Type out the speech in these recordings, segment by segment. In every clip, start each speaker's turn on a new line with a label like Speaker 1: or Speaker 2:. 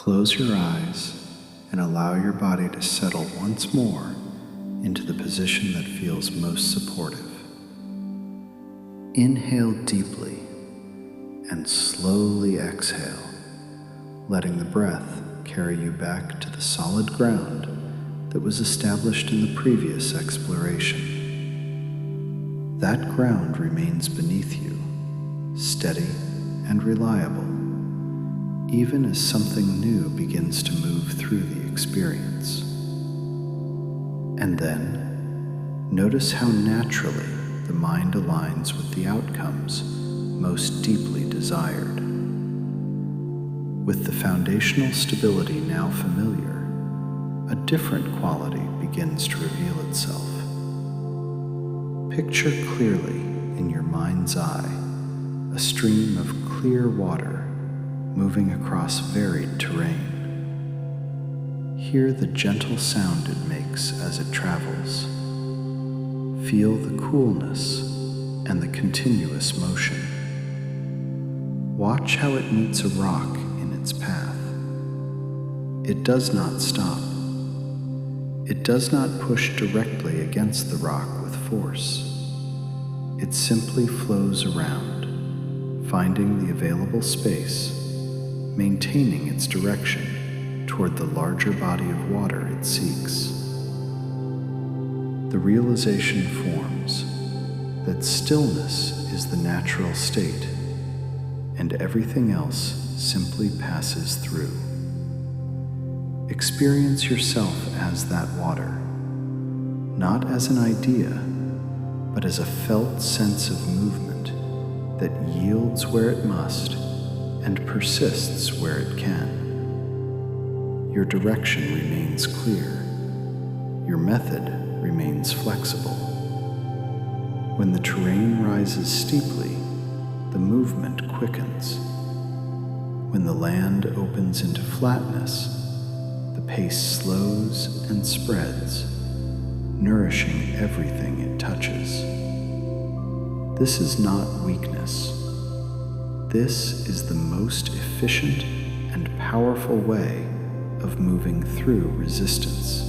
Speaker 1: Close your eyes and allow your body to settle once more into the position that feels most supportive. Inhale deeply and slowly exhale, letting the breath carry you back to the solid ground that was established in the previous exploration. That ground remains beneath you, steady and reliable, even as something new begins to move through the experience. And then, notice how naturally the mind aligns with the outcomes most deeply desired. With the foundational stability now familiar, a different quality begins to reveal itself. Picture clearly in your mind's eye a stream of clear water moving across varied terrain. Hear the gentle sound it makes as it travels. Feel the coolness and the continuous motion. Watch how it meets a rock in its path. It does not stop. It does not push directly against the rock with force. It simply flows around, finding the available space, maintaining its direction toward the larger body of water it seeks. The realization forms that stillness is the natural state, and everything else simply passes through. Experience yourself as that water, not as an idea, but as a felt sense of movement that yields where it must and persists where it can. Your direction remains clear. Your method remains flexible. When the terrain rises steeply, the movement quickens. When the land opens into flatness, the pace slows and spreads, nourishing everything it touches. This is not weakness. This is the most efficient and powerful way of moving through resistance.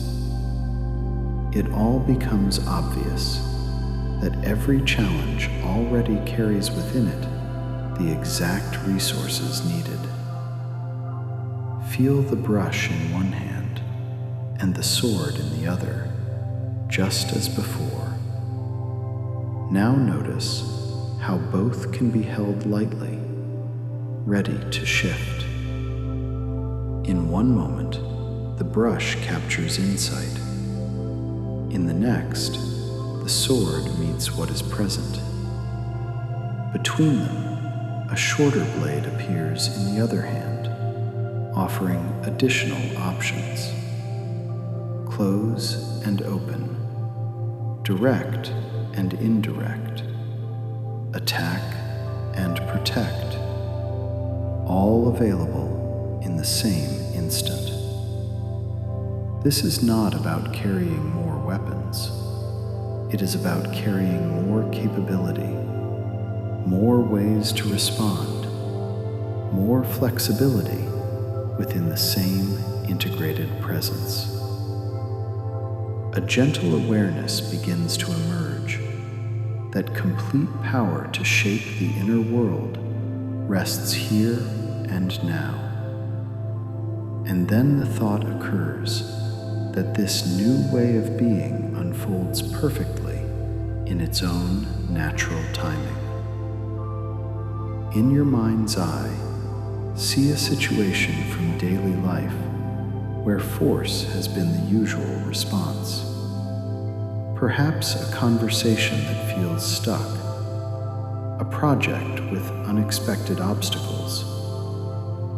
Speaker 1: It all becomes obvious that every challenge already carries within it the exact resources needed. Feel the brush in one hand and the sword in the other, just as before. Now notice how both can be held lightly, ready to shift. In one moment, the brush captures insight. In the next, the sword meets what is present. Between them, a shorter blade appears in the other hand, offering additional options. Close and open, direct and indirect, attack and protect, all available in the same instant. This is not about carrying more weapons. It is about carrying more capability, more ways to respond, more flexibility within the same integrated presence. A gentle awareness begins to emerge that complete power to shape the inner world rests here and now. And then the thought occurs that this new way of being unfolds perfectly in its own natural timing. In your mind's eye, see a situation from daily life where force has been the usual response. Perhaps a conversation that feels stuck, a project with unexpected obstacles,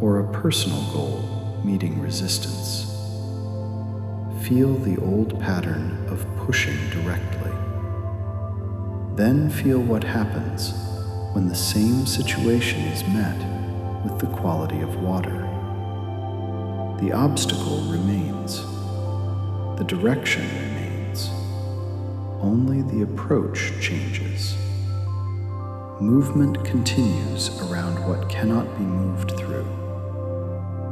Speaker 1: or a personal goal meeting resistance. Feel the old pattern of pushing directly. Then feel what happens when the same situation is met with the quality of water. The obstacle remains. The direction remains. Only the approach changes. Movement continues around what cannot be moved through.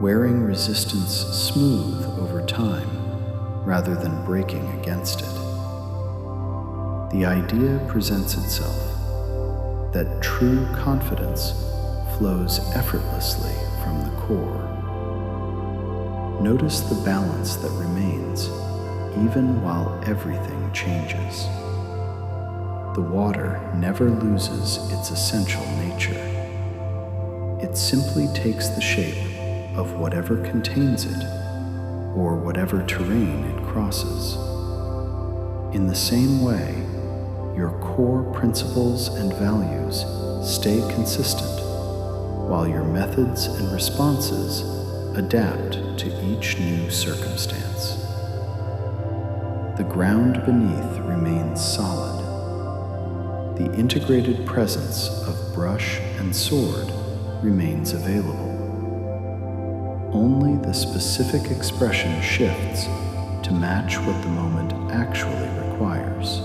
Speaker 1: wearing resistance smooth over time rather than breaking against it. The idea presents itself that true confidence flows effortlessly from the core. Notice the balance that remains even while everything changes. The water never loses its essential nature. It simply takes the shape of whatever contains it or whatever terrain it crosses. In the same way, your core principles and values stay consistent, while your methods and responses adapt to each new circumstance. The ground beneath remains solid. The integrated presence of brush and sword remains available. Only the specific expression shifts to match what the moment actually requires.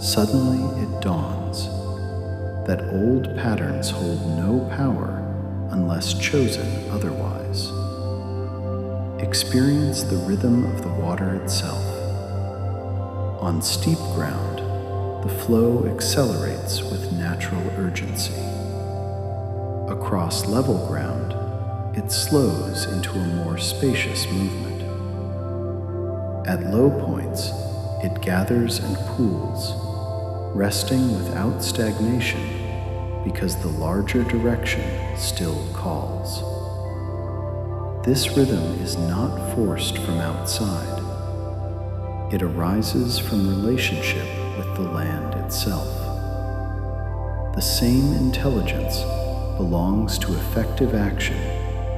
Speaker 1: Suddenly it dawns that old patterns hold no power unless chosen otherwise. Experience the rhythm of the water itself. On steep ground, the flow accelerates with natural urgency. Across level ground, it slows into a more spacious movement. At low points, it gathers and pools, resting without stagnation because the larger direction still calls. This rhythm is not forced from outside. It arises from relationship with the land itself. The same intelligence belongs to effective action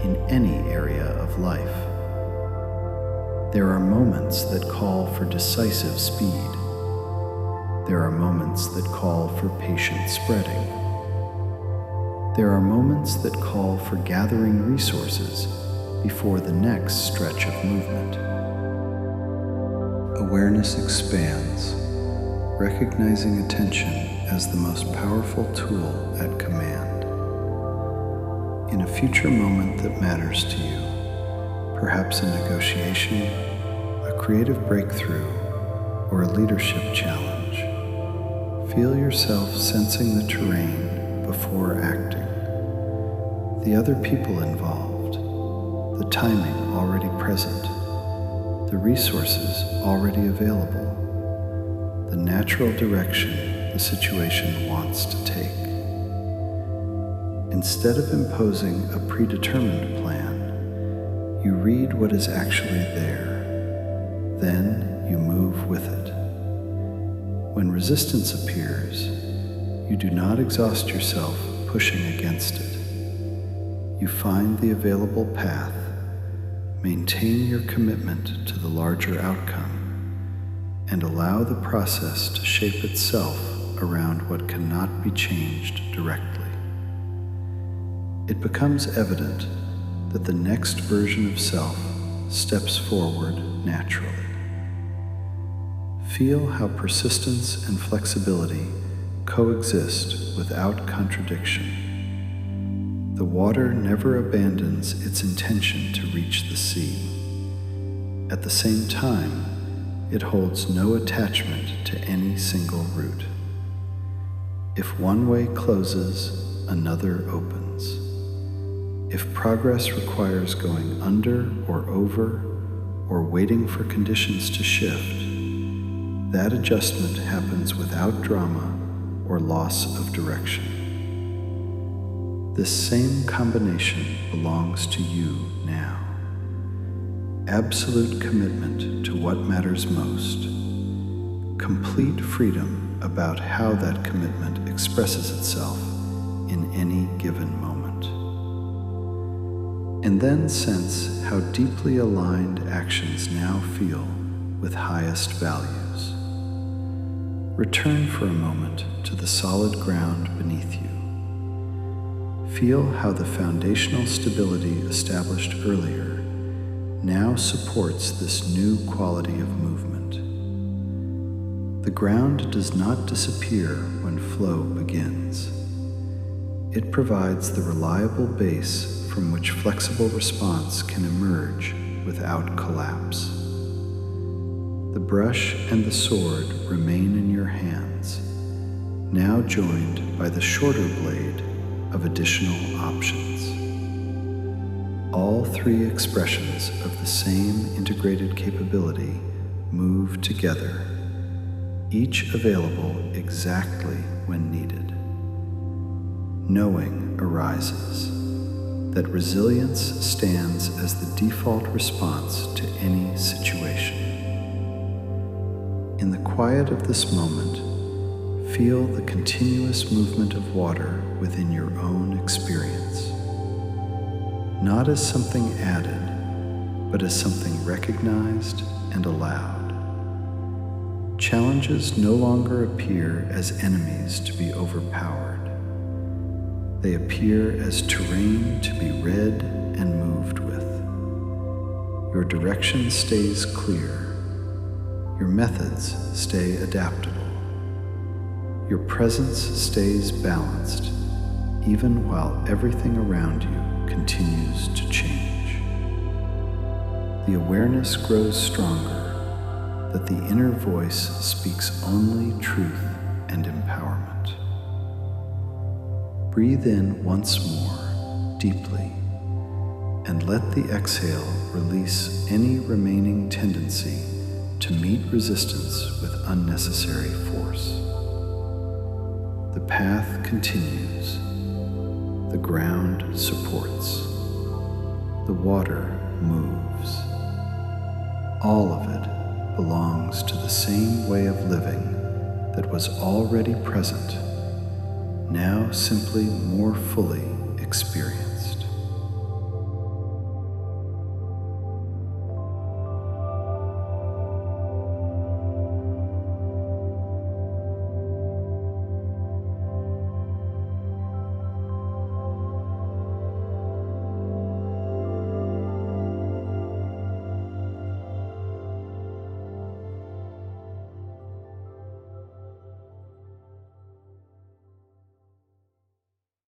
Speaker 1: in any area of life. There are moments that call for decisive speed. There are moments that call for patient spreading. There are moments that call for gathering resources before the next stretch of movement. Awareness expands, recognizing attention as the most powerful tool at command. In a future moment that matters to you, perhaps a negotiation, a creative breakthrough, or a leadership challenge, feel yourself sensing the terrain before acting. The other people involved, the timing already present, the resources already available, the natural direction the situation wants to take. Instead of imposing a predetermined plan, you read what is actually there. Then you move with it. When resistance appears, you do not exhaust yourself pushing against it. You find the available path, maintain your commitment to the larger outcome, and allow the process to shape itself around what cannot be changed directly. It becomes evident that the next version of self steps forward naturally. Feel how persistence and flexibility coexist without contradiction. The water never abandons its intention to reach the sea. At the same time, it holds no attachment to any single route. If one way closes, another opens. If progress requires going under or over, or waiting for conditions to shift, that adjustment happens without drama or loss of direction. This same combination belongs to you now. Absolute commitment to what matters most. Complete freedom about how that commitment expresses itself in any given moment. And then sense how deeply aligned actions now feel with highest values. Return for a moment to the solid ground beneath you. Feel how the foundational stability established earlier now supports this new quality of movement. The ground does not disappear when flow begins. It provides the reliable base from which flexible response can emerge without collapse. The brush and the sword remain in your hands, now joined by the shorter blade of additional options. All three expressions of the same integrated capability move together, each available exactly when needed. Knowing arises that resilience stands as the default response to any situation. In the quiet of this moment, feel the continuous movement of water within your own experience, not as something added, but as something recognized and allowed. Challenges no longer appear as enemies to be overpowered. They appear as terrain to be read and moved with. Your direction stays clear. Your methods stay adaptable. Your presence stays balanced, even while everything around you continues to change. The awareness grows stronger that the inner voice speaks only truth and empowerment. Breathe in once more, deeply, and let the exhale release any remaining tendency to meet resistance with unnecessary force. The path continues. The ground supports. The water moves. All of it belongs to the same way of living that was already present, now simply more fully experienced.